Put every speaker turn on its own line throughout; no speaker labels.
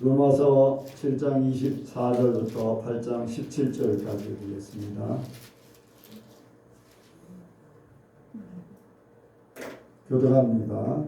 로마서 7장 24절부터 8장 17절까지 보겠습니다. 교독합니다.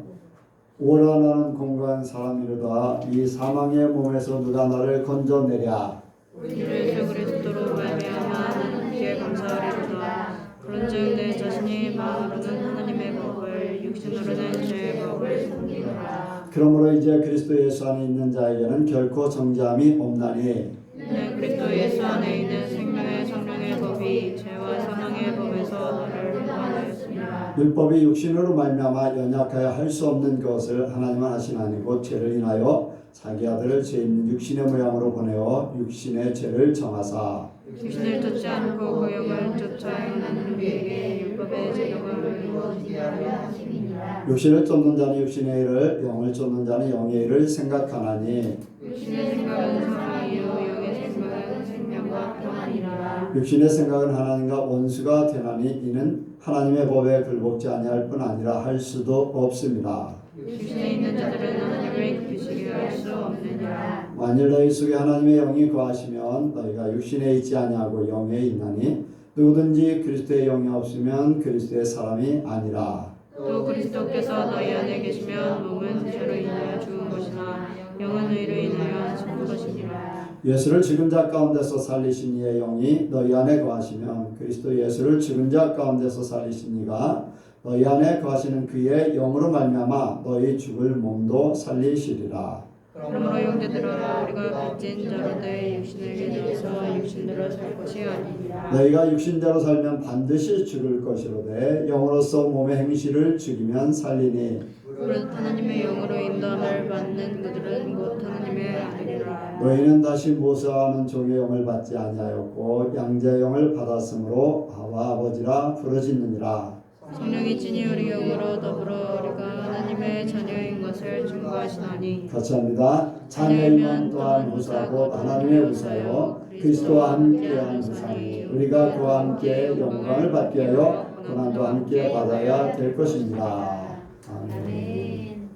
오라 나는 공고한 사람이로다. 이 사망의 몸에서 누가 나를 건져내랴.
우리 주 예수 그리스도로 말미암아 하나님께 감사하리로다. 그런즉 내 자신이 마음으로는 하나님의 법을 육신으로는 죄의 법을 섬기노라.
그러므로 이제 그리스도 예수 안에 있는 자에게는 결코 정죄함이 없나니
내 그리스도 예수 안에 있는 생명의 성령의 법이 죄와 사망의 법에서 나를 구원하였습니다.
율법이 육신으로 말미암아 연약하여 할 수 없는 것을 하나님은 하시나니 곧 죄를 인하여 자기 아들을 죄 있는 육신의 모양으로 보내어 육신의 죄를 정하사
육신을 쫓지 않고 그 영을 쫓아 행하는 우리에게 율법의 제도를 이루어지게 하려 하심이니라.
육신을 쫓는 자는 육신의 일을 영을 쫓는 자는 영의 일을 생각하나니
육신의 생각은 사망이요 영의 생각은 생명과 평안이라.
육신의 생각은 하나님과 원수가 되나니 이는 하나님의 법에 굴복지 아니할 뿐 아니라 할 수도 없습니다.
육신에 있는 자들은 하나님을 기쁘시게 할 수 없느니라.
만일 너희 속에 하나님의 영이 거하시면 너희가 육신에 있지 아니하고 영에 있나니 누구든지 그리스도의 영이 없으면 그리스도의 사람이 아니라.
또 그리스도께서 너희 안에 계시면 몸은 죄로 인하여 죽은 것이나 영은 의로 인하여 산 것이니라.
예수를 죽은 자 가운데서 살리신 이의 영이 너희 안에 거하시면 그리스도 예수를 죽은 자 가운데서 살리신 이가 너희 안에 거하시는 그의 영으로 말미암아 너희 죽을 몸도 살리시리라.
그러므로 형제들아 우리가 빚진 자로되 육신을 믿어서 육신대로 살 것이 아니니라.
너희가 육신대로 살면 반드시 죽을 것이로되 영으로서 몸의 행실을 죽이면 살리니
무릇 하나님의 영으로 인도함을 받는 그들은 곧 하나님의 아들이라.
너희는 다시 모세와는 종의 영을 받지 아니하였고 양자의 영을 받았으므로 아와 아버지라 부르짖느니라.
성령이 친히 우리 영으로 더불어 우리가 하나님의 자녀인 것을 증거하시나니
같이 합니다. 자녀이면 또한 무사고 하나님의 무사요 그리스도와 함께한 무사니 우리가 그와 함께 영광을 받게 하여 고난도 함께 받아야 될 것입니다. 아멘.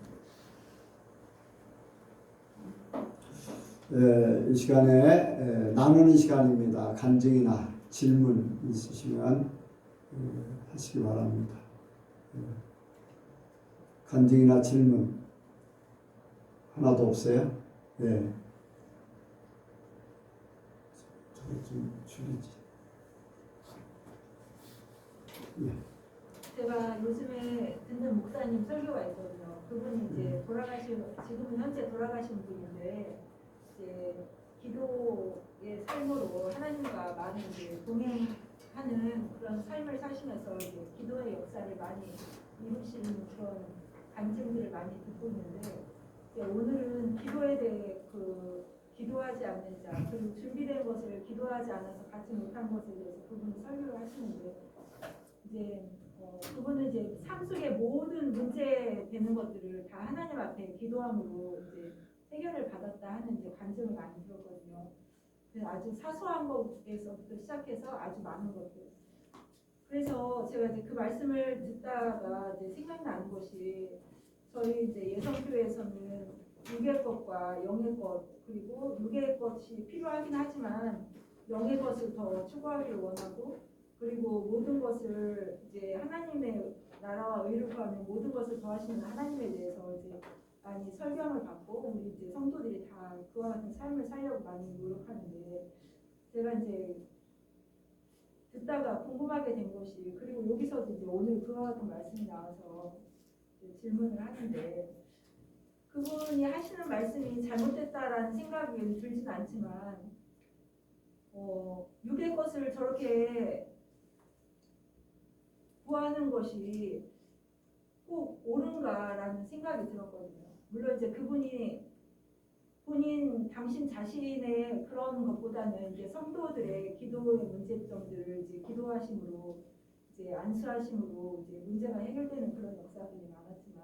이 시간에 나누는 시간입니다. 간증이나 질문 있으시면 하시기 바랍니다. 간증이나 질문 하나도 없어요? 네. 저기 좀 줄이지. 예.
제가 요즘에 듣는 목사님 설교가 있거든요. 그분이 이제 지금은 현재 돌아가신 분인데 이제 기도의 삶으로 하나님과 많이 이제 동행하는 그런 삶을 사시면서 이제 기도의 역사를 많이 이루시는 그런 간증들을 많이 듣고 있는데 이제 오늘은 기도에 대해 기도하지 않는 자 그리고 준비된 것을 기도하지 않아서 갖지 못한 것에 대해서 그분이 설교를 하시는데 이제 그분은 이제 삶 속의 모든 문제 되는 것들을 다 하나님 앞에 기도함으로 이제 해결을 받았다 하는 이제 간증을 많이 들었거든요. 그래서 아주 사소한 것에서부터 시작해서 아주 많은 것들. 그래서 제가 이제 그 말씀을 듣다가 이제 생각나는 것이 저희 이제 예성교회에서는 육의 것과 영의 것 그리고 육의 것이 필요하긴 하지만 영의 것을 더 추구하기를 원하고 그리고 모든 것을 이제 하나님의 나라와 의를 구하면 모든 것을 더하시는 하나님에 대해서 이제 많이 설명을 받고 우리 이제 성도들이 다 그와 같은 삶을 살려고 많이 노력하는데 제가 이제 듣다가 궁금하게 된 것이 그리고 여기서도 이제 오늘 그와 같은 말씀이 나와서 이제 질문을 하는데 그분이 하시는 말씀이 잘못됐다라는 생각이 들진 않지만 육의 것을 저렇게 구하는 것이 꼭 옳은가라는 생각이 들었거든요. 물론 이제 그분이 당신 자신의 그런 것보다는 이제 성도들의 기도의 문제점들을 이제 기도하심으로 이제 안수하심으로 이제 문제가 해결되는 그런 역사들이 많았지만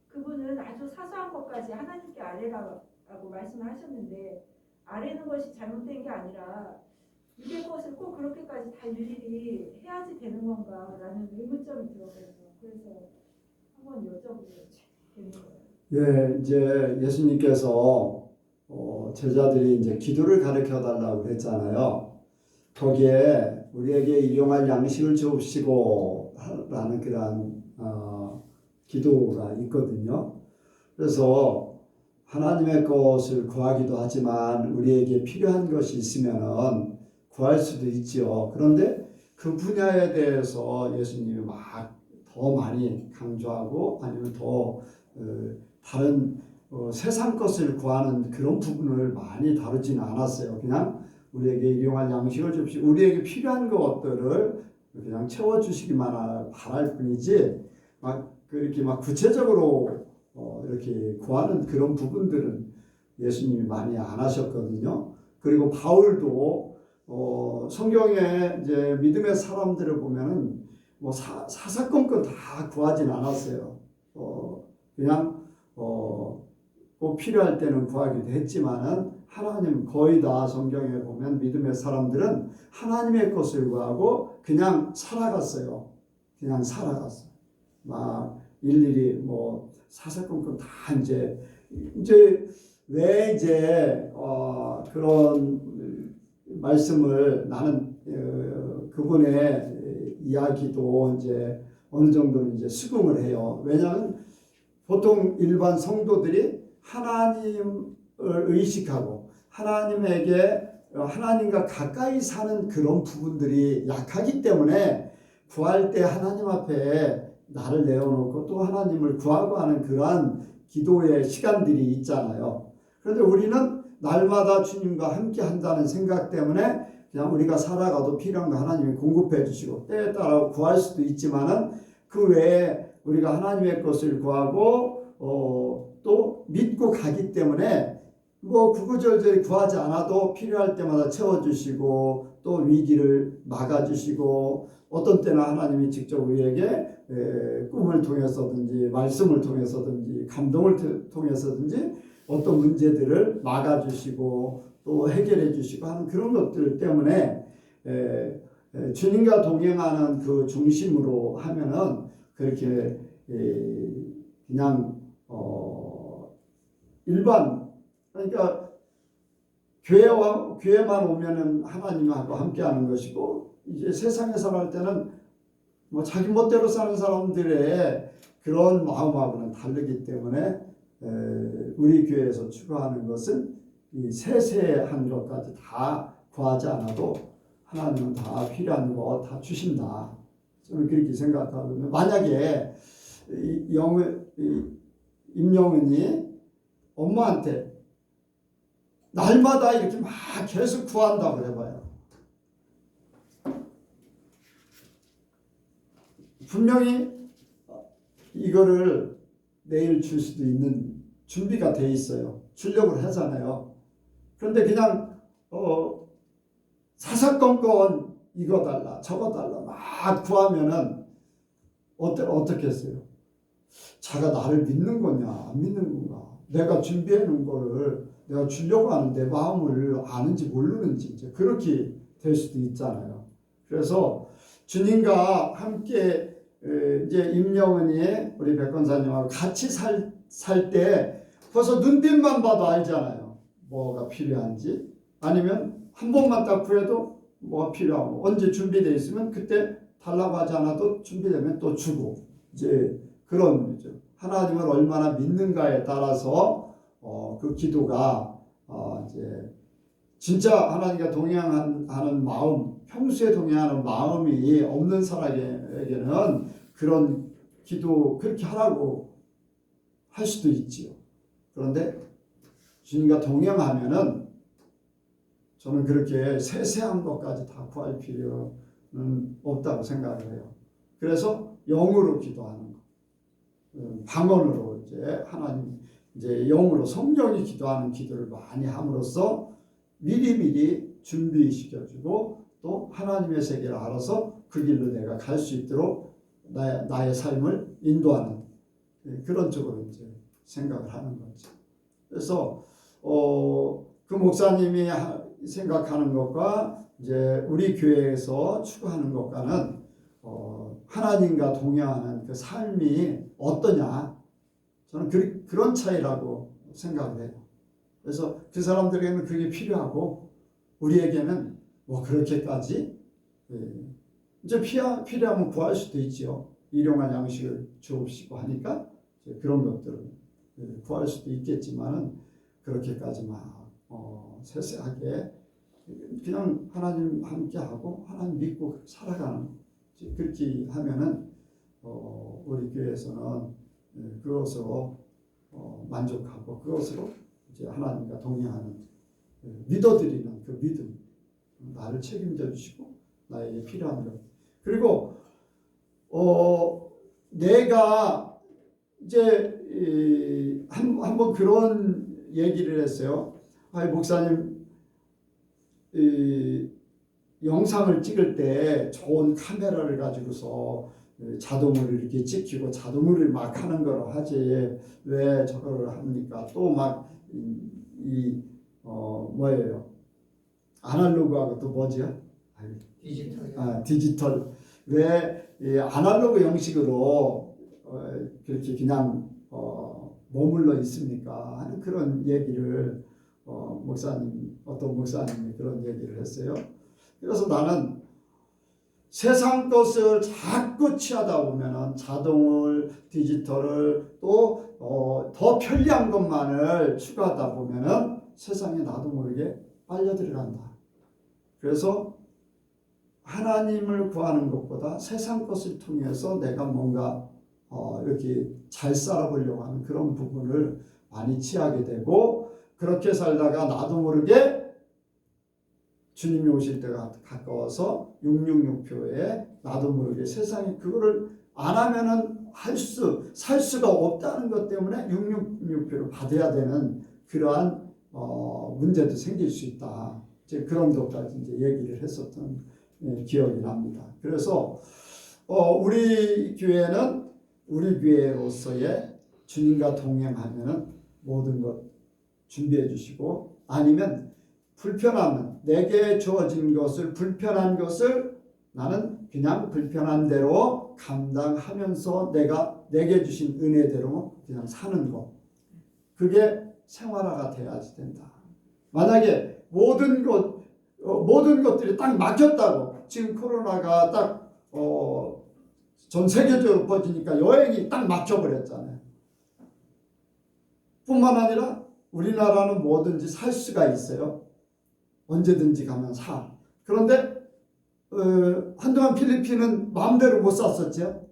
그분은 아주 사소한 것까지 하나님께 아뢰라고 말씀을 하셨는데 아뢰는 것이 잘못된 게 아니라 이게 것을 꼭 그렇게까지 다 일일이 해야지 되는 건가라는 의문점이 들어서요. 그래서 한번 여쭤보게 되는 거예요.
예, 이제 예수님께서 제자들이 이제 기도를 가르쳐 달라고 그랬잖아요. 거기에 우리에게 일용할 양식을 주옵시고 라는 그러한 기도가 있거든요. 그래서 하나님의 것을 구하기도 하지만 우리에게 필요한 것이 있으면 구할 수도 있지요. 그런데 그 분야에 대해서 예수님이 막 더 많이 강조하고 아니면 더 다른 세상 것을 구하는 그런 부분을 많이 다루지는 않았어요. 그냥 우리에게 일용할 양식을 줍시고 우리에게 필요한 것들을 그냥 채워주시기만 바랄 뿐이지 그렇게 구체적으로 이렇게 구하는 그런 부분들은 예수님이 많이 안 하셨거든요. 그리고 바울도 성경에 이제 믿음의 사람들을 보면은 사사건건 다 구하진 않았어요. 그냥 꼭 필요할 때는 구하기도 했지만은 하나님 거의 다 성경에 보면 믿음의 사람들은 하나님의 것을 구하고 그냥 살아갔어요. 그냥 살아갔어요. 막 일일이 사사건건 다 이제 왜 이제 그런 말씀을 나는 그분의 이야기도 이제 어느 정도는 이제 수긍을 해요. 왜냐하면 보통 일반 성도들이 하나님을 의식하고 하나님과 가까이 사는 그런 부분들이 약하기 때문에 구할 때 하나님 앞에 나를 내어놓고 또 하나님을 구하고 하는 그러한 기도의 시간들이 있잖아요. 그런데 우리는 날마다 주님과 함께 한다는 생각 때문에 그냥 우리가 살아가도 필요한 거 하나님이 공급해 주시고 때에 따라 구할 수도 있지만은 그 외에 우리가 하나님의 것을 구하고 또 믿고 가기 때문에 구구절절 구하지 않아도 필요할 때마다 채워주시고 또 위기를 막아주시고 어떤 때는 하나님이 직접 우리에게 꿈을 통해서든지 말씀을 통해서든지 감동을 통해서든지 어떤 문제들을 막아주시고 또 해결해 주시고 하는 그런 것들 때문에 주님과 동행하는 그 중심으로 하면은 그렇게 그냥 일반 그러니까 교회만 오면은 하나님하고 함께하는 것이고 이제 세상에 살아갈 때는 자기 멋대로 사는 사람들의 그런 마음하고는 다르기 때문에 우리 교회에서 추구하는 것은 이 세세한 것까지 다 구하지 않아도 하나님은 다 필요한 거 다 주신다. 저는 그렇게 생각하거든요. 만약에 임영은이 엄마한테 날마다 이렇게 막 계속 구한다고 해봐요. 분명히 이거를 내일 줄 수도 있는 준비가 돼 있어요. 주려고 하잖아요. 그런데 그냥 사사건건 이거 달라 저거 달라 막 구하면은 어떻겠어요? 자가 나를 믿는 거냐 안 믿는 건가? 내가 준비해 놓은 거를 내가 주려고 하는 내 마음을 아는지 모르는지 이제 그렇게 될 수도 있잖아요. 그래서 주님과 함께 이제 임영은이 우리 백권사님하고 같이 살 때 벌써 눈빛만 봐도 알잖아요. 뭐가 필요한지. 아니면 한 번만 딱 구해도 뭐가 필요하고 언제 준비되어 있으면 그때 달라고 하지 않아도 준비되면 또 주고 이제 그런 거죠. 하나님을 얼마나 믿는가에 따라서 그 기도가 이제 진짜 하나님과 동행하는 마음, 평소에 동행하는 마음이 없는 사람에게는 그런 기도 그렇게 하라고 할 수도 있지요. 그런데 주님과 동행하면은 저는 그렇게 세세한 것까지 다 구할 필요는 없다고 생각을 해요. 그래서 영으로 기도하는 것, 방언으로 이제 하나님 이제 영으로 성령이 기도하는 기도를 많이 함으로써 미리미리 준비시켜주고 또 하나님의 세계를 알아서 그 길로 내가 갈 수 있도록 나의 삶을 인도하는 그런 쪽으로 이제 생각을 하는 거죠. 그래서 그 목사님이 생각하는 것과 이제 우리 교회에서 추구하는 것과는 하나님과 동행하는 그 삶이 어떠냐 저는 그런 차이라고 생각을 해요. 그래서 그 사람들에게는 그게 필요하고 우리에게는 뭐 그렇게까지 이제 필요하면 구할 수도 있죠. 일용할 양식을 주옵시고 하니까 그런 것들을 구할 수도 있겠지만은 그렇게까지 막 세세하게 그냥 하나님 함께하고 하나님 믿고 살아가는 그렇게 하면은 우리 교회에서는 그것으로 만족하고 그것으로 이제 하나님과 동행하는 믿어드리는 그 믿음, 나를 책임져 주시고 나에게 필요한 것, 그리고 내가 이제 한번 그런 얘기를 했어요. 목사님 영상을 찍을 때 좋은 카메라를 가지고서 자동으로 이렇게 찍히고 자동으로 막 하는 걸 하지 왜 저거를 합니까? 또 막 뭐예요? 아날로그하고 또 뭐지요? 디지털. 왜 아날로그 형식으로 그렇게 그냥 머물러 있습니까? 하는 그런 얘기를 어떤 목사님이 그런 얘기를 했어요. 그래서 나는 세상 것을 자꾸 취하다 보면은 자동을, 디지털을 또 더 편리한 것만을 추구하다 보면은 세상에 나도 모르게 빨려 들어간다. 그래서 하나님을 구하는 것보다 세상 것을 통해서 내가 뭔가 이렇게 잘 살아보려고 하는 그런 부분을 많이 취하게 되고, 그렇게 살다가 나도 모르게 주님이 오실 때가 가까워서 666표에 나도 모르게 세상에 그거를 안 하면은 살 수가 없다는 것 때문에 666표를 받아야 되는 그러한 문제도 생길 수 있다. 이제 그런 것까지 이제 얘기를 했었던 기억이 납니다. 그래서 우리 교회는 우리 교회로서의 주님과 동행하면은 모든 것 준비해 주시고, 아니면 불편하면 내게 주어진 것을, 불편한 것을 나는 그냥 불편한 대로 감당하면서 내게 주신 은혜대로 그냥 사는 것, 그게 생활화가 돼야지 된다. 만약에 모든 것들이 딱 막혔다고, 지금 코로나가 딱 전 세계적으로 퍼지니까 여행이 딱 막혀버렸잖아요. 뿐만 아니라 우리나라는 뭐든지 살 수가 있어요. 언제든지 가면 사. 그런데 한동안 필리핀은 마음대로 못 샀었죠.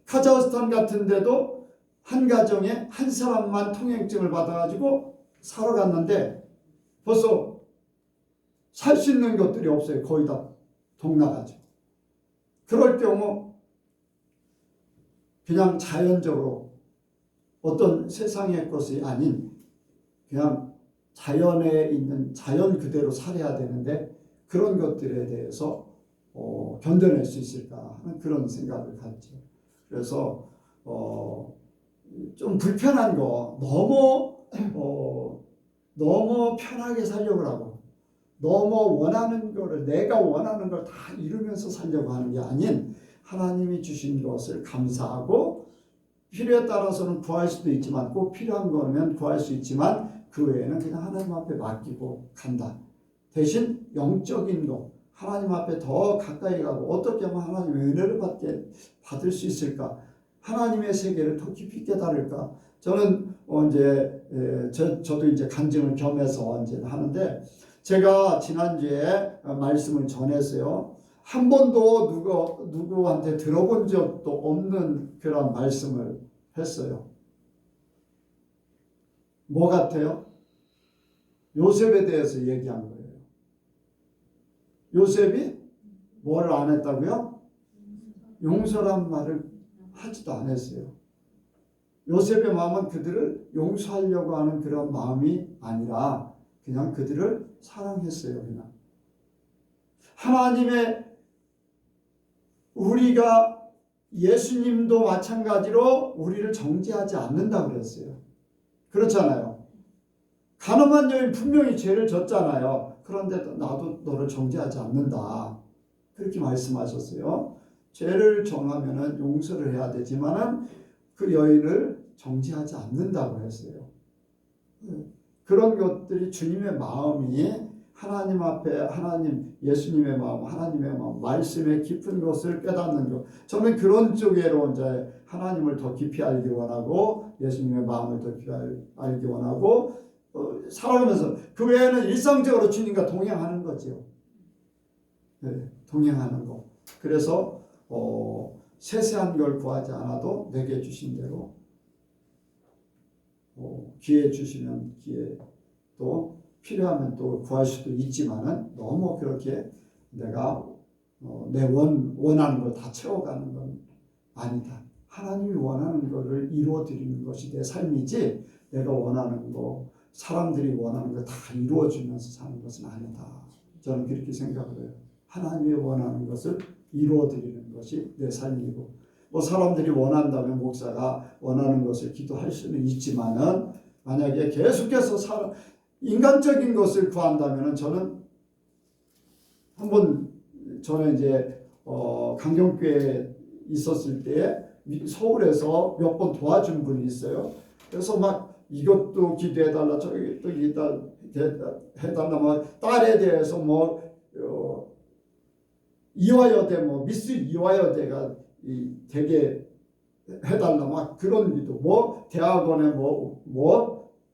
카자흐스탄 같은 데도 한 가정에 한 사람만 통행증을 받아가지고 사러 갔는데 벌써 살 수 있는 것들이 없어요. 거의 다 동나가죠. 그럴 경우 그냥 자연적으로 어떤 세상의 것이 아닌 그냥 자연에 있는 자연 그대로 살아야 되는데, 그런 것들에 대해서 견뎌낼 수 있을까 하는 그런 생각을 갖죠. 그래서 좀 불편한 거, 너무 편하게 살려고 하고 너무 원하는 거를, 내가 원하는 걸 다 이루면서 살려고 하는 게 아닌 하나님이 주신 것을 감사하고, 필요에 따라서는 구할 수도 있지만, 꼭 필요한 거면 구할 수 있지만 그 외에는 그냥 하나님 앞에 맡기고 간다. 대신 영적인 거, 하나님 앞에 더 가까이 가고 어떻게 하면 하나님의 은혜를 받을 수 있을까, 하나님의 세계를 더 깊이 깨달을까. 저는 저도 이제 간증을 겸해서 이제 하는데, 제가 지난주에 말씀을 전했어요. 한 번도 누구한테 들어본 적도 없는 그런 말씀을 했어요. 뭐 같아요? 요셉에 대해서 얘기한 거예요. 요셉이 뭘 안 했다고요? 용서란 말을 하지도 않았어요. 요셉의 마음은 그들을 용서하려고 하는 그런 마음이 아니라 그냥 그들을 사랑했어요. 그냥 하나님의, 우리가 예수님도 마찬가지로 우리를 정죄하지 않는다고 그랬어요. 그렇잖아요. 가늠한 여인 분명히 죄를 졌잖아요. 그런데 나도 너를 정죄하지 않는다, 그렇게 말씀하셨어요. 죄를 정하면은 용서를 해야 되지만은 그 여인을 정죄하지 않는다고 했어요. 그런 것들이 주님의 마음이 하나님 앞에 하나님 예수님의 마음 하나님의 마음 말씀의 깊은 것을 깨닫는 것 저는 그런 쪽으로 이제 하나님을 더 깊이 알기 원하고 예수님의 마음을 더 깊이 알기 원하고 살아가면서 그 외에는 일상적으로 주님과 동행하는 거죠. 네, 동행하는 거. 그래서 세세한 걸 구하지 않아도 내게 주신 대로 기회 주시면 기회 또 필요하면 또 구할 수도 있지만은 너무 그렇게 내가 내 원하는 걸 다 채워가는 건 아니다. 하나님이 원하는 것을 이루어 드리는 것이 내 삶이지 내가 원하는 거 사람들이 원하는 거 다 이루어 주면서 사는 것은 아니다. 저는 그렇게 생각을 해요. 하나님이 원하는 것을 이루어 드리는 것이 내 삶이고 뭐 사람들이 원한다면 목사가 원하는 것을 기도할 수는 있지만은 만약에 계속해서 인간적인 것을 구한다면은 저는 한번 저는 이제 강경교회에 있었을 때 서울에서 몇 번 도와준 분이 있어요. 그래서 막 이것도 기도해달라 저것도 해달라 뭐 딸에 대해서 뭐 이화여대 뭐 미스 이화여대가 되게 해달라 막 그런 기도 뭐 대학원에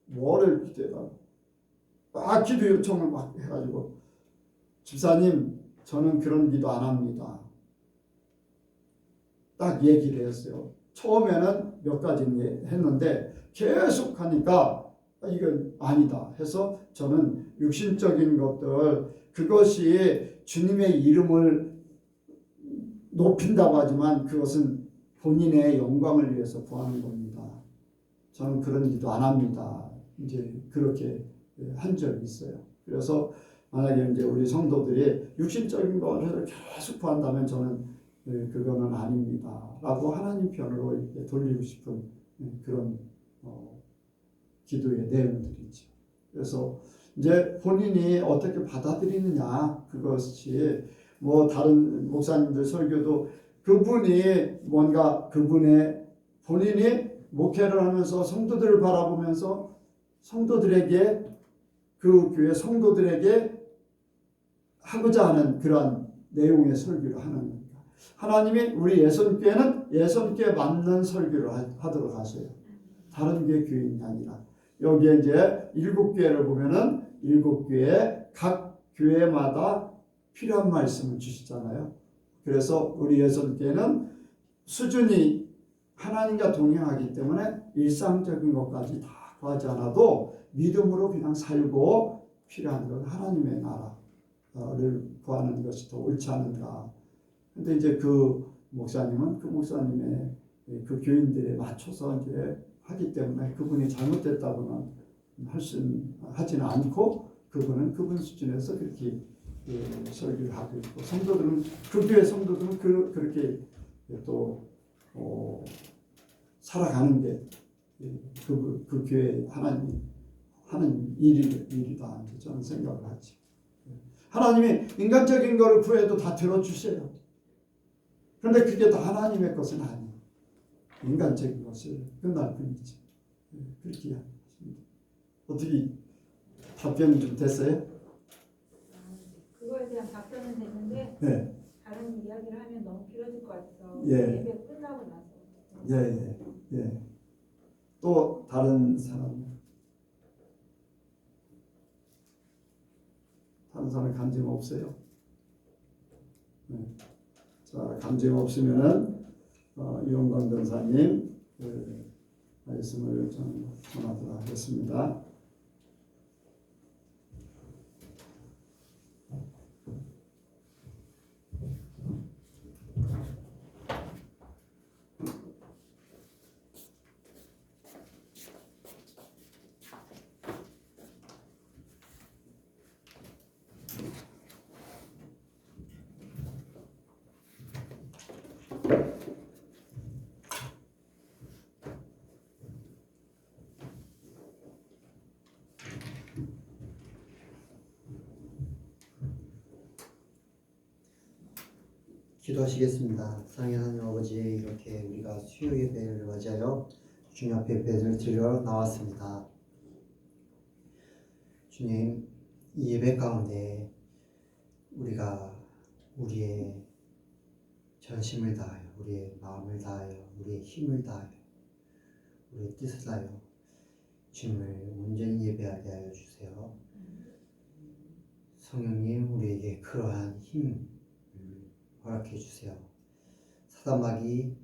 뭐를 기도해달라 막 기도 요청을 막 해가지고 집사님 저는 그런 기도 안 합니다. 딱 얘기를 했어요. 처음에는 몇 가지 했는데 계속 하니까 이건 아니다 해서 저는 육신적인 것들 그것이 주님의 이름을 높인다고 하지만 그것은 본인의 영광을 위해서 구하는 겁니다. 저는 그런 기도 안 합니다. 이제 그렇게 한 적이 있어요. 그래서 만약에 이제 우리 성도들이 육신적인 것을 계속 구한다면 저는 그거는 아닙니다. 라고 하나님 편으로 이렇게 돌리고 싶은 그런 기도의 내용들이죠. 그래서 이제 본인이 어떻게 받아들이느냐 그것이 뭐 다른 목사님들 설교도 그분이 뭔가 그분의 본인이 목회를 하면서 성도들을 바라보면서 성도들에게 그 교회 성도들에게 하고자 하는 그러한 내용의 설교를 하는 겁니다. 하나님이 우리 예선교회는 예선교회 맞는 설교를 하도록 하세요. 다른 교인이 아니라 여기에 이제 7교회를 보면은 7교회 각 교회마다 필요한 말씀을 주시잖아요. 그래서 우리 예선교회는 수준이 하나님과 동행하기 때문에 일상적인 것까지 다 구하지 않아도 믿음으로 그냥 살고 필요한 건 하나님의 나라를 구하는 것이 더 옳지 않은가. 근데 이제 그 목사님은 그 목사님의 그 교인들에 맞춰서 이제 하기 때문에 그분이 잘못됐다고는 하지는 않고 그분은 그분 수준에서 그렇게 설교를 하고 있고 성도들은 그 교회 성도들은 그렇게 또 살아가는 게 그 교회 하나님이 하는 일이다 저는 생각을 하지. 하나님이 인간적인 거를 구해도 다 들어주세요. 그런데 그게 다 하나님의 것은 아니에요. 인간적인 것을 끝날 뿐이지. 그렇게 하십니다. 어떻게 답변이 좀 됐어요?
그거에 대한 답변은 됐는데
네.
다른 이야기를 하면 너무 길어질 것 같아서
예.
예배 끝나고 나서.
예. 또 다른 사람 간증 없어요? 네. 자, 간증 없으면은 이원광 전사님 말씀을 전하도록 하겠습니다.
기도하시겠습니다. 사랑의 하나님 아버지, 이렇게 우리가 수요 예배를 맞이하여 주님 앞에 예배를 드리러 나왔습니다. 주님, 이 예배 가운데 우리가 우리의 전심을 다하여, 우리의 마음을 다하여, 우리의 힘을 다하여, 우리의 뜻을 다하여 주님을 온전히 예배하게 하여 주세요. 성령님, 우리에게 그러한 힘을 허락해 주세요. 사단마귀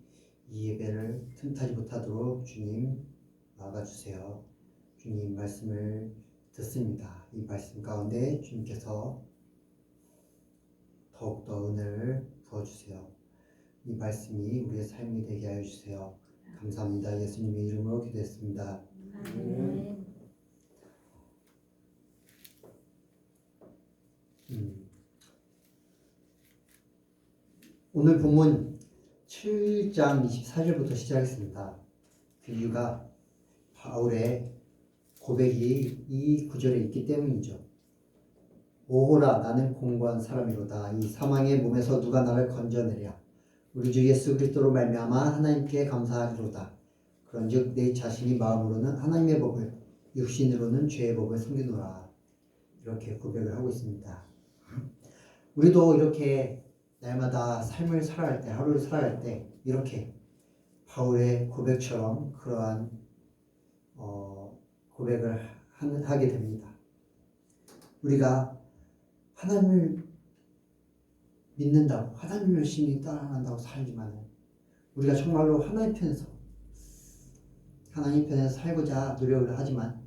이 예배를 틈타지 못하도록 주님 막아주세요. 주님 말씀을 듣습니다. 이 말씀 가운데 주님께서 더욱더 은혜를 부어주세요. 이 말씀이 우리의 삶이 되게 하여 주세요. 감사합니다. 예수님의 이름으로 기도했습니다. 오늘 본문 7장 24절부터 시작했습니다. 그 이유가 바울의 고백이 이 구절에 있기 때문이죠. 오호라 나는 공고한 사람이로다. 이 사망의 몸에서 누가 나를 건져내랴. 우리 주 예수 그리스도로 말미암아 하나님께 감사하리로다. 그런즉 내 자신이 마음으로는 하나님의 법을 육신으로는 죄의 법을 섬기노라. 이렇게 고백을 하고 있습니다. 우리도 이렇게 날마다 삶을 살아갈 때, 하루를 살아갈 때 이렇게 바울의 고백처럼 그러한 고백을 하게 됩니다. 우리가 하나님을 믿는다고, 하나님을 열심히 따라간다고 살지만 우리가 정말로 하나님 편에서 살고자 노력을 하지만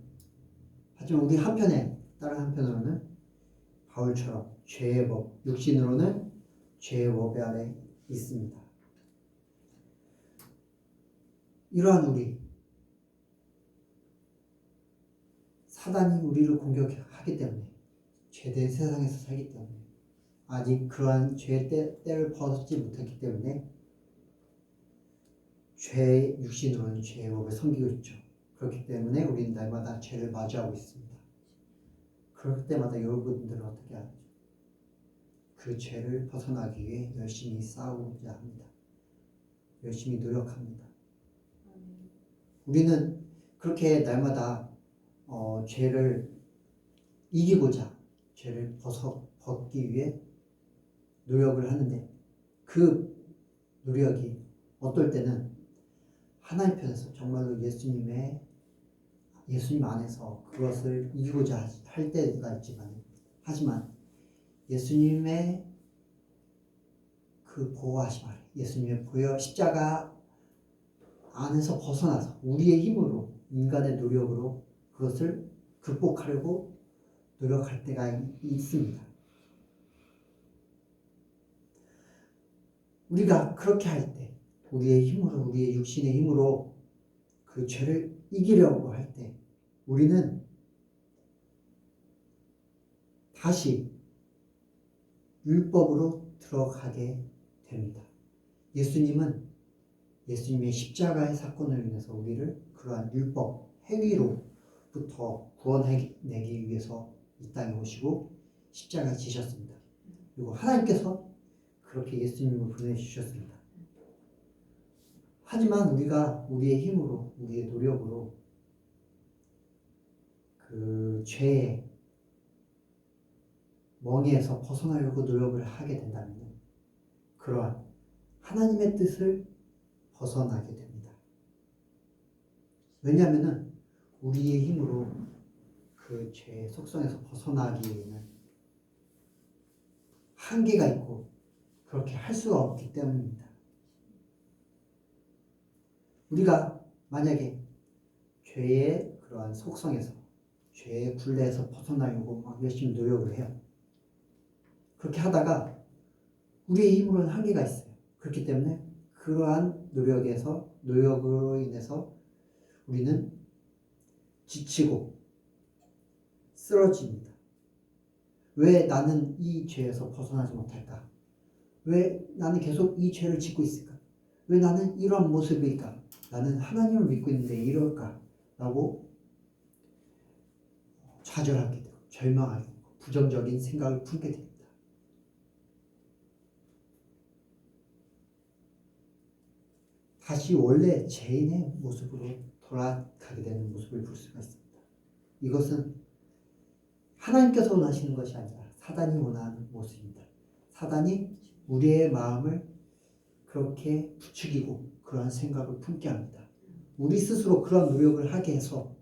우리 한편에 다른 한편으로는 바울처럼 죄의 법, 육신으로는 죄의 법 아래 있습니다. 이러한 우리, 사단이 우리를 공격하기 때문에, 죄된 세상에서 살기 때문에, 아직 그러한 죄의 때를 벗지 못했기 때문에 죄의 육신으로는 죄의 법을 섬기고 있죠. 그렇기 때문에 우리는 날마다 죄를 마주하고 있습니다. 그럴 때마다 여러분들은 어떻게 하죠? 그 죄를 벗어나기 위해 열심히 싸우고자 합니다. 열심히 노력합니다. 우리는 그렇게 날마다 죄를 이기고자 죄를 벗기 위해 노력을 하는데 그 노력이 어떨 때는 하나님 편에서 정말로 예수님 안에서 그것을 이기고자 할 때가 있지만, 하지만 예수님의 그 보호하심 아래, 예수님의 보혈 십자가 안에서 벗어나서 우리의 힘으로, 인간의 노력으로 그것을 극복하려고 노력할 때가 있습니다. 우리가 그렇게 할 때, 우리의 힘으로, 우리의 육신의 힘으로 그 죄를 이기려고 할 때 우리는 다시 율법으로 들어가게 됩니다. 예수님은 예수님의 십자가의 사건을 인해서 우리를 그러한 율법, 행위로부터 구원해내기 위해서 이 땅에 오시고 십자가에 지셨습니다. 그리고 하나님께서 그렇게 예수님을 보내주셨습니다. 하지만 우리가 우리의 힘으로, 우리의 노력으로 그 죄의 멍에서 벗어나려고 노력을 하게 된다면 그러한 하나님의 뜻을 벗어나게 됩니다. 왜냐하면 우리의 힘으로 그 죄의 속성에서 벗어나기에는 한계가 있고 그렇게 할 수가 없기 때문입니다. 우리가 만약에 죄의 그러한 속성에서, 죄의 굴레에서 벗어나려고 막 열심히 노력을 해요. 그렇게 하다가 우리의 힘으로는 한계가 있어요. 그렇기 때문에 그러한 노력으로 인해서 우리는 지치고 쓰러집니다. 왜 나는 이 죄에서 벗어나지 못할까? 왜 나는 계속 이 죄를 짓고 있을까? 왜 나는 이런 모습일까? 나는 하나님을 믿고 있는데 이럴까? 라고 좌절하게 되고 절망하게 되고 부정적인 생각을 품게 됩니다. 다시 원래 죄인의 모습으로 돌아가게 되는 모습을 볼 수가 있습니다. 이것은 하나님께서 원하시는 것이 아니라 사단이 원하는 모습입니다. 사단이 우리의 마음을 그렇게 부추기고 그러한 생각을 품게 합니다. 우리 스스로 그런 노력을 하게 해서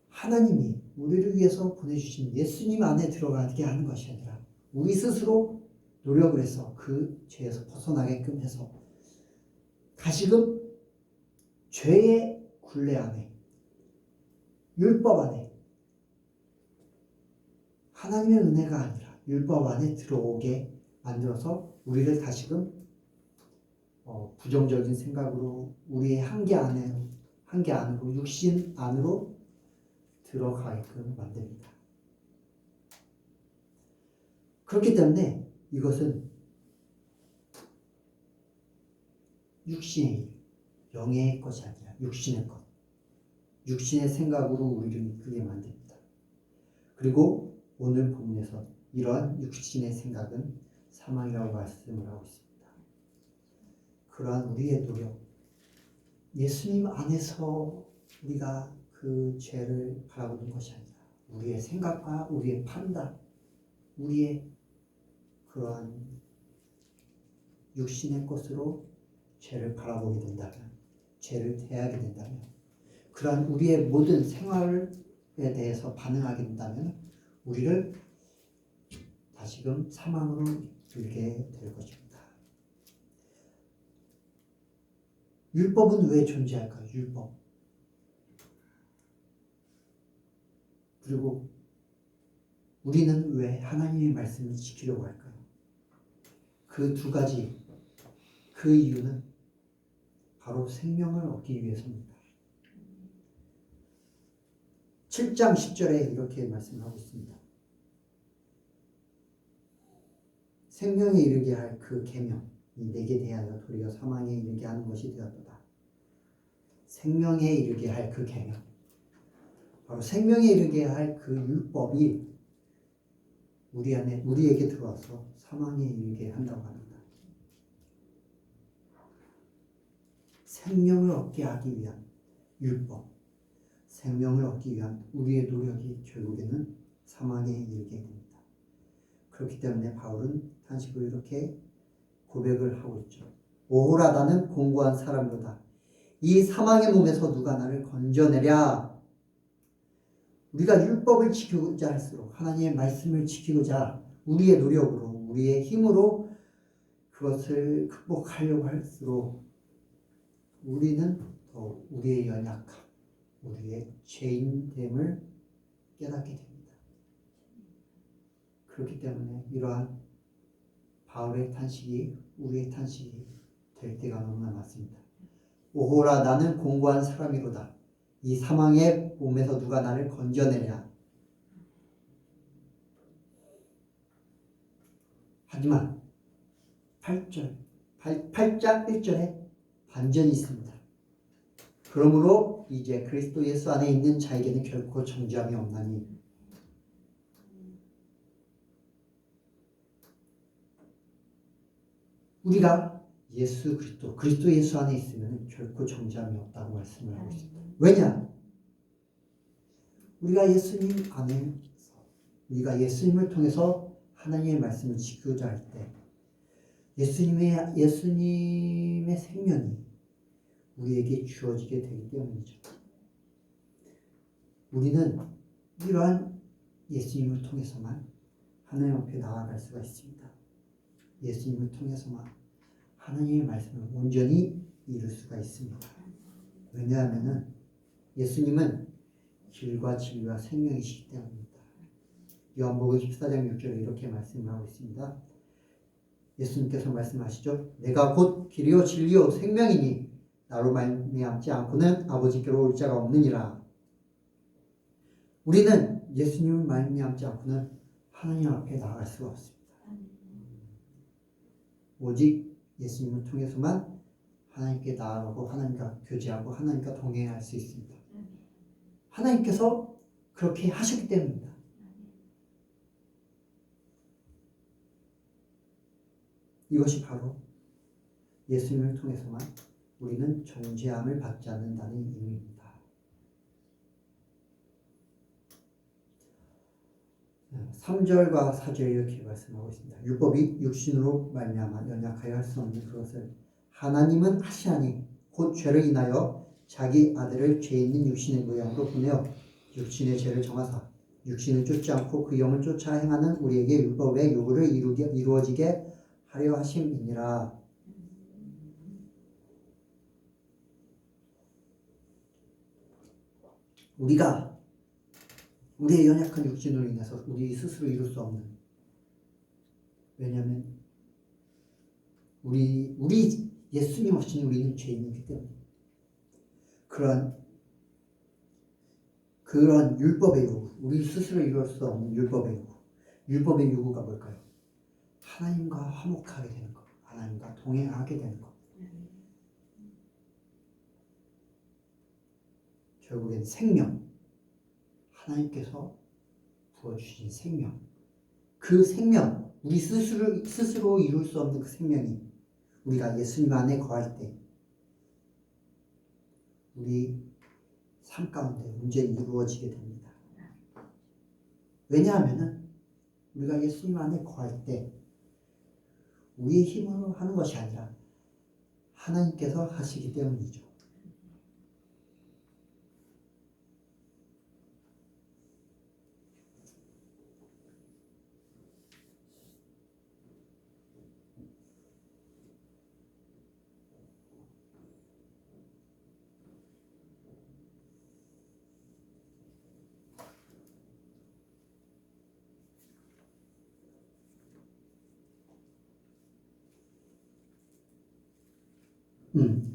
하나님이 우리를 위해서 보내주신 예수님 안에 들어가게 하는 것이 아니라 우리 스스로 노력을 해서 그 죄에서 벗어나게끔 해서 다시금 죄의 굴레 안에, 율법 안에, 하나님의 은혜가 아니라 율법 안에 들어오게 만들어서 우리를 다시금 부정적인 생각으로 우리의 한계 안으로 육신 안으로 들어가게끔 만듭니다. 그렇기 때문에 이것은 육신의 일, 영의 것이 아니라 육신의 것, 육신의 생각으로 우리를 이끌게 만듭니다. 그리고 오늘 본문에서 이러한 육신의 생각은 사망이라고 말씀을 하고 있습니다. 그러한 우리의 노력, 예수님 안에서 우리가 그 죄를 바라보는 것이 아니라 우리의 생각과 우리의 판단, 우리의 그러한 육신의 것으로 죄를 바라보게 된다면, 죄를 대하게 된다면, 그러한 우리의 모든 생활에 대해서 반응하게 된다면 우리를 다시금 사망으로 이끌게 될 것입니다. 율법은 왜 존재할까요? 율법. 그리고 우리는 왜 하나님의 말씀을 지키려고 할까요? 그 두 가지, 그 이유는 바로 생명을 얻기 위해서입니다. 7장 10절에 이렇게 말씀하고 있습니다. 생명에 이르게 할 그 계명, 내게 대하여 도리어 사망에 이르게 하는 것이 되었도다. 생명에 이르게 할 그 계명, 바로 생명에 이르게 할 그 율법이 우리 안에 우리에게 들어와서 사망에 이르게 한다고 합니다. 생명을 얻게 하기 위한 율법, 생명을 얻기 위한 우리의 노력이 결국에는 사망에 이르게 됩니다. 그렇기 때문에 바울은 단식으로 이렇게 고백을 하고 있죠. 오호라 나는 공고한 사람이로다. 이 사망의 몸에서 누가 나를 건져내랴. 우리가 율법을 지키고자 할수록 하나님의 말씀을 지키고자 우리의 노력으로 우리의 힘으로 그것을 극복하려고 할수록 우리는 더 우리의 연약함, 우리의 죄인됨을 깨닫게 됩니다. 그렇기 때문에 이러한 바울의 탄식이 우리의 탄식이 될 때가 너무나 많습니다. 오호라 나는 공고한 사람이로다. 이 사망의 몸에서 누가 나를 건져내랴. 하지만 8장 1절에 반전이 있습니다. 그러므로 이제 그리스도 예수 안에 있는 자에게는 결코 정죄함이 없나니 우리가 그리스도 예수 안에 있으면 결코 정죄함이 없다고 말씀을 하고 있습니다. 왜냐? 우리가 예수님을 통해서 하나님의 말씀을 지키고자 할 때 예수님의 생명이 우리에게 주어지게 되기 때문이죠. 우리는 이러한 예수님을 통해서만 하나님 앞에 나아갈 수가 있습니다. 예수님을 통해서만 하나님의 말씀을 온전히 이룰 수가 있습니다. 왜냐하면 예수님은 길과 진리와 생명이시기 때문입니다. 요한복음 14장 6절에 이렇게 말씀하고 있습니다. 예수님께서 말씀하시죠. 내가 곧 길이요 진리요 생명이니 나로 말미암지 않고는 아버지께로 올 자가 없느니라. 우리는 예수님을 말미암지 않고는 하나님 앞에 나아갈 수가 없습니다. 오직 예수님을 통해서만 하나님께 나아가고 하나님과 교제하고 하나님과 동행할 수 있습니다. 하나님께서 그렇게 하셨기 때문입니다. 이것이 바로 예수님을 통해서만 우리는 정죄함을 받지 않는다는 의미입니다. 3절과 4절에 이렇게 말씀하고 있습니다. 율법이 육신으로 말미암아 연약하여 할 수 없는 그것을 하나님은 하시나니 곧 죄를 인하여 자기 아들을 죄 있는 육신의 모양으로 보내어 육신의 죄를 정하사 육신을 쫓지 않고 그 영을 쫓아 행하는 우리에게 율법의 요구를 이루어지게 하려 하심이니라. 우리가 우리의 연약한 육신으로 인해서 우리 스스로 이룰 수 없는, 왜냐하면 우리 예수님 없이는 우리는 죄인이기 때문에 그런 율법의 요구, 우리 스스로 이룰 수 없는 율법의 요구. 율법의 요구가 뭘까요? 하나님과 화목하게 되는 것, 하나님과 동행하게 되는 것. 결국엔 생명, 하나님께서 부어주신 생명, 그 생명, 우리 스스로 이룰 수 없는 그 생명이 우리가 예수님 안에 거할 때 우리 삶 가운데 온전히 이루어지게 됩니다. 왜냐하면 우리가 예수님 안에 거할 때 우리의 힘으로 하는 것이 아니라 하나님께서 하시기 때문이죠.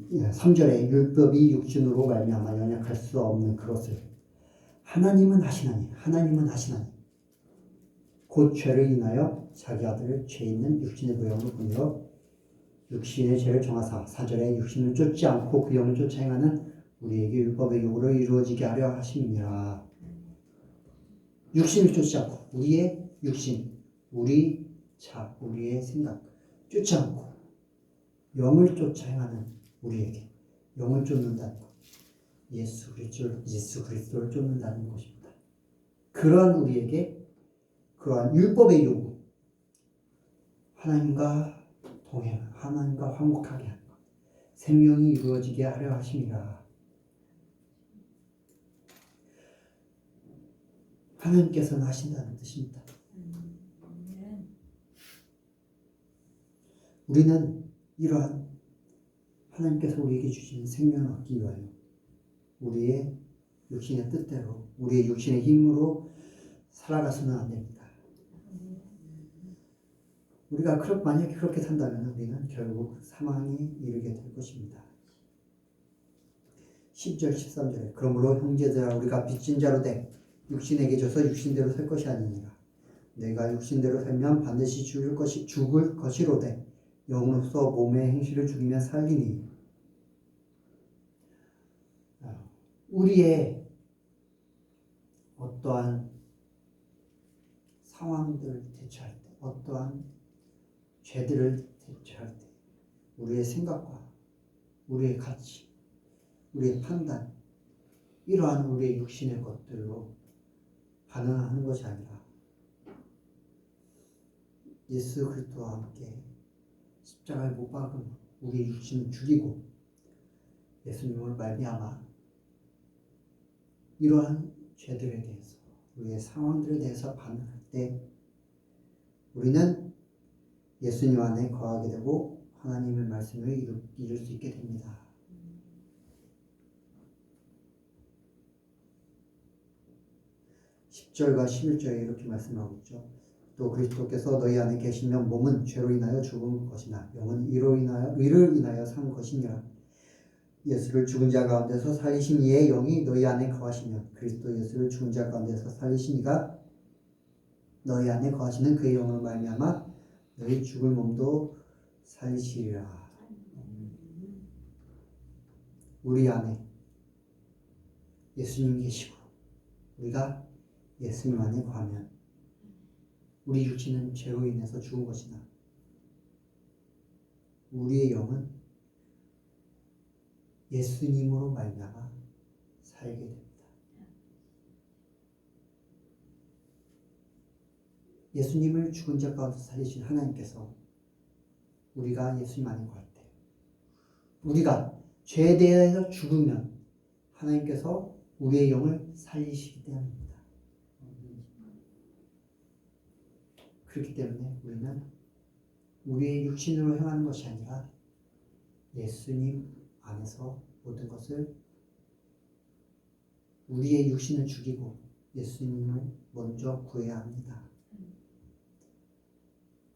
예, 3절에 율법이 육신으로 말미암아 연약할 수 없는 그것을 하나님은 하시나니 곧 죄를 인하여 자기 아들을 죄 있는 육신의 모양으로 보내어 육신의 죄를 정하사 4절에 육신을 쫓지 않고 그 영을 쫓아 행하는 우리에게 율법의 요구를 이루어지게 하려 하심이니라. 육신을 쫓지 않고 우리의 육신, 우리의 생각 쫓지 않고 영을 쫓아 행하는 우리에게 영을 쫓는다는 것, 예수 그리스도를 쫓는다는 것입니다. 그러한 우리에게 그러한 율법의 요구, 하나님과 동행, 하나님과 화목하게 하는 것, 생명이 이루어지게 하려 하심이라. 하나님께서는 하신다는 뜻입니다. 우리는 이러한 하나님께서 우리에게 주신 생명을 얻기 위하여 우리의 육신의 뜻대로, 우리의 육신의 힘으로 살아가서는 안 됩니다. 우리가 만약에 그렇게 산다면 우리는 결국 사망에 이르게 될 것입니다. 10절 13절에 그러므로 형제들아 우리가 빚진 자로 돼 육신에게 져서 육신대로 살 것이 아니니라. 내가 육신대로 살면 반드시 죽을 것이로되 영으로서 몸의 행실을 죽이면 살리니. 우리의 어떠한 상황들을 대처할 때, 어떠한 죄들을 대처할 때 우리의 생각과 우리의 가치, 우리의 판단, 이러한 우리의 육신의 것들로 반응하는 것이 아니라 예수 그리스도와 함께 십자가에 못 박은 우리의 육신을 죽이고 예수님을 말미암아 이러한 죄들에 대해서, 우리의 상황들에 대해서 반응할 때 우리는 예수님 안에 거하게 되고 하나님의 말씀을 이룰 수 있게 됩니다. (10절과 11절에) 이렇게 말씀하고 있죠. 또 그리스도께서 너희 안에 계시면 몸은 죄로 인하여 죽은 것이나 영은 의를 인하여 산 것이니라. 예수를 죽은 자 가운데서 살리신 이의 영이 너희 안에 거하시면 그리스도 예수를 죽은 자 가운데서 살리신 이가 너희 안에 거하시는 그의 영으로 말미암아 너희 죽을 몸도 살리시리라. 우리 안에 예수님 계시고 우리가 예수님 안에 거하면 우리 육신은 죄로 인해서 죽은 것이나 우리의 영은 예수님으로 말미암아 살게 됩니다. 예수님을 죽은 자 가운데 살리신 하나님께서 우리가 예수님 안에 거할 때, 우리가 죄에 대해서 죽으면 하나님께서 우리의 영을 살리시기 때문입니다. 그렇기 때문에 우리는 우리의 육신으로 행하는 것이 아니라 예수님 안에서 모든 것을, 우리의 육신을 죽이고 예수님을 먼저 구해야 합니다.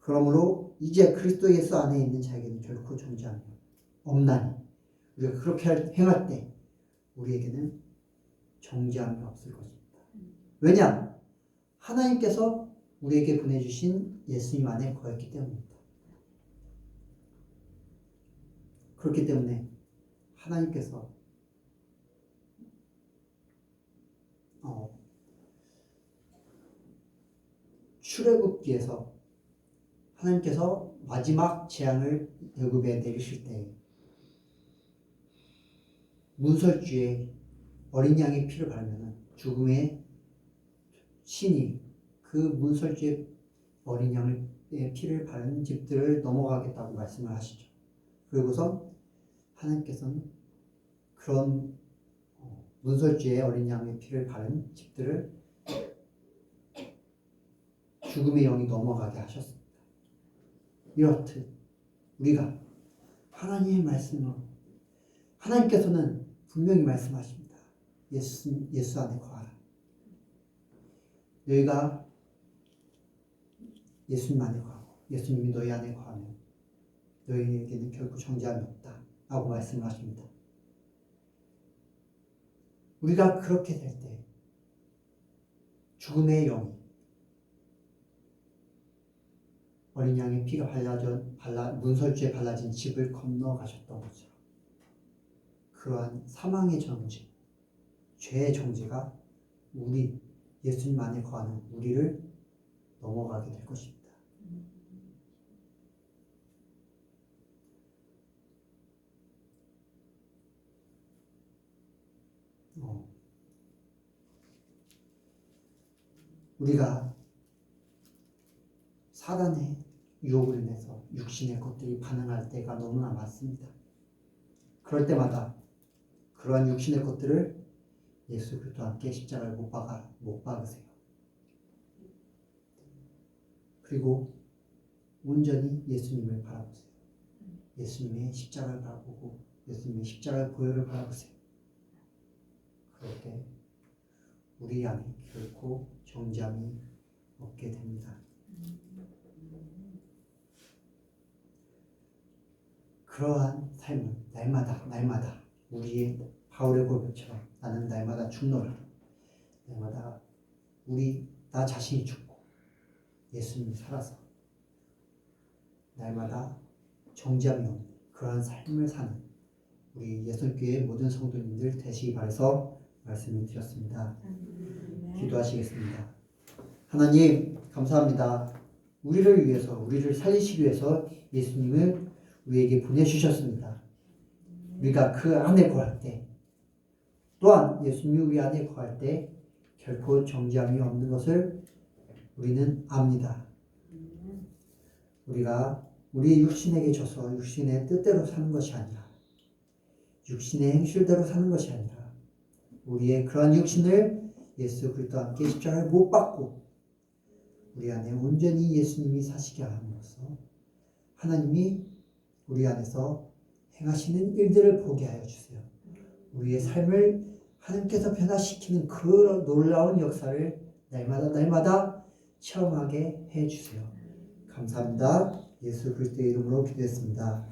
그러므로 이제 그리스도 예수 안에 있는 자에게는 결코 존재하며 없나니, 우리가 그렇게 행할 때 우리에게는 정죄함이 없을 것입니다. 왜냐? 하나님께서 우리에게 보내주신 예수님 안에 거했기 때문입니다. 그렇기 때문에 하나님께서 출애굽기에서 하나님께서 마지막 재앙을 애굽에 내리실 때 문설주에 어린 양의 피를 바르면 죽음의 신이 그 문설주에 어린 양의 피를 바른 집들을 넘어가겠다고 말씀을 하시죠. 그리고서 하나님께서는 그런 문설주에 어린 양의 피를 바른 집들을 죽음의 영이 넘어가게 하셨습니다. 이렇듯 우리가 하나님의 말씀으로, 하나님께서는 분명히 말씀하십니다. 예수 안에 거하라. 너희가 예수님 안에 거하고 예수님이 너희 안에 거하면 너희에게는 결코 정죄함이 없다 라고 말씀을 하십니다. 우리가 그렇게 될 때 죽음의 영이 어린 양의 피가 문설주에 발라진 집을 건너가셨던 거죠. 그러한 사망의 정죄, 죄의 정죄가 우리 예수님 안에 거하는 우리를 넘어가게 될 것입니다. 우리가 사단의 유혹을 인해서 육신의 것들이 반응할 때가 너무나 많습니다. 그럴 때마다 그러한 육신의 것들을 예수 그리스도와 함께 십자가를 못 박으세요. 그리고 온전히 예수님을 바라보세요. 예수님의 십자가를 바라보고 예수님의 십자가의 보혈을 바라보세요. 그럴 때 우리 안에 결코 정죄함이 없게 됩니다. 그러한 삶을 날마다 우리의 바울의 고백처럼 나는 날마다 죽노라. 날마다 나 자신이 죽고 예수님이 살아서 날마다 정죄함이 없는 그러한 삶을 사는 우리 예수교회 모든 성도님들 되시기 바라서 말씀을 드렸습니다. 기도하시겠습니다. 하나님 감사합니다. 우리를 위해서, 우리를 살리시기 위해서 예수님을 우리에게 보내주셨습니다. 우리가 그 안에 거할 때, 또한 예수님이 우리 안에 거할 때 결코 정죄함이 없는 것을 우리는 압니다. 우리가 우리 육신에게 져서 육신의 뜻대로 사는 것이 아니라, 육신의 행실대로 사는 것이 아니라, 우리의 그러한 육신을 예수 그리스도와 함께 십자가를 못 박고 우리 안에 온전히 예수님이 사시게 함으로써 하나님이 우리 안에서 행하시는 일들을 보게 하여 주세요. 우리의 삶을 하나님께서 변화시키는 그 놀라운 역사를 날마다 체험하게 해 주세요. 감사합니다. 예수 그리스도의 이름으로 기도했습니다.